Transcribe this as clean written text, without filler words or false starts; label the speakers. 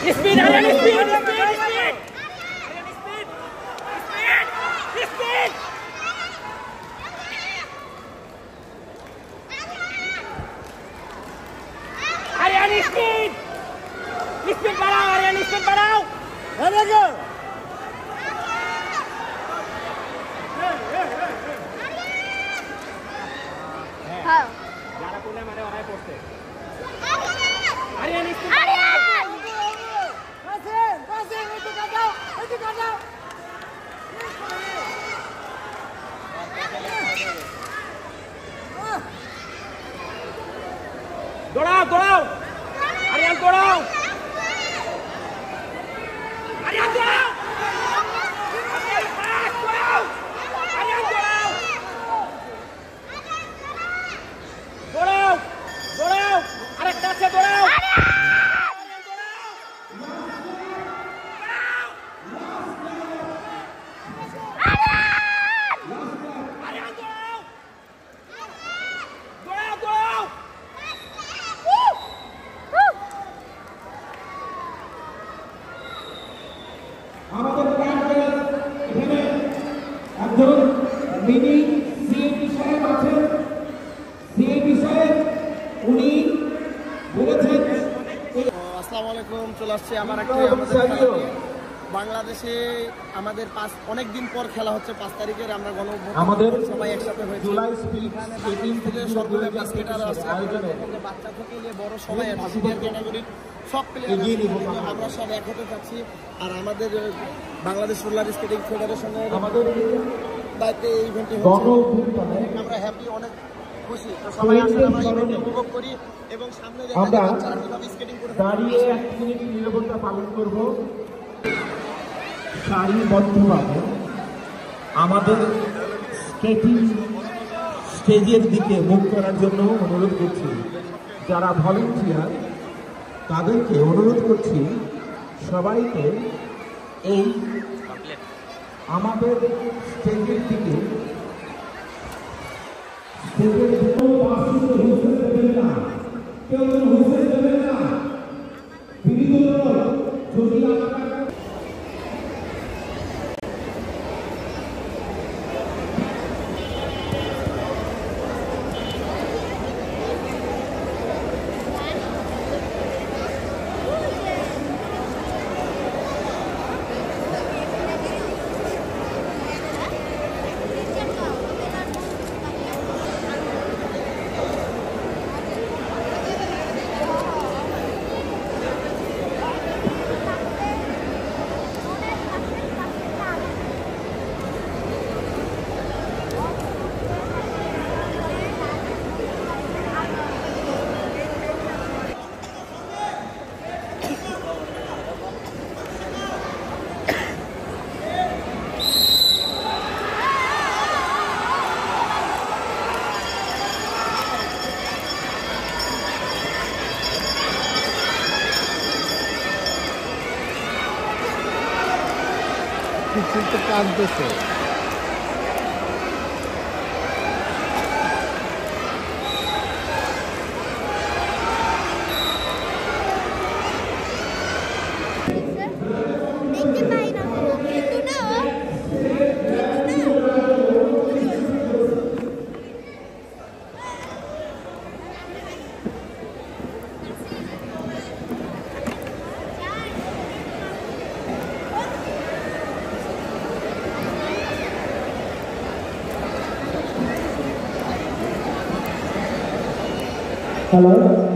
Speaker 1: Speed, Aryan, speed, speed, speed. Aryan, speed. Speed बढ़ाओ, Aryan, speed बढ़ाओ. There you go. हाँ. ज़्यादा कूदने मारे और आए पोस्टे. Aryan, speed. Aryan. Passe, itu kacau. दौड़ाओ Aryan दौड़ाओ Aryan दौड़ाओ আরেকটা আছে দৌড়াও
Speaker 2: আমাদের এখানে একজন মিনি সিএপি সাহেব আছেন। সিএপি সাহেব উনি বলেছেন
Speaker 3: আসসালামু আলাইকুম। চলে আসছে আমার বাংলাদেশে আমাদের অনেক দিন পর খেলা হচ্ছে 5 তারিখের। আমরা
Speaker 2: আমাদের
Speaker 3: সবাই একসাথে হয়েছি। বাচ্চা থেকে নিয়ে বড় সবাই সিনিয়র ক্যাটাগরির সব প্লেয়ার আমরা সব এক হতে চাচ্ছি। আর আমাদের বাংলাদেশ রোলার স্কেটিং ফেডারেশনের আমাদের দায়িত্বে এই ইভেন্টটি হচ্ছে। আমরা হ্যাপি, অনেক খুশি। তো সবাই আসলে আমরা ইভেন্টটি উপভোগ করি এবং সামনে বাচ্চারা কিভাবে স্কেটিং করে
Speaker 2: দাঁড়িয়ে 1 মিনিট নীরবতা পালন করব। সারিবদ্ধভাবে আমাদের স্কেটিং স্টেজের দিকে মুখ করার জন্য অনুরোধ করছি। যারা ভলেন্টিয়ার তাদেরকে অনুরোধ করছি সবাইকে এই আমাদের স্টেজের দিকে
Speaker 3: কাঁদতেছে।
Speaker 2: Hello.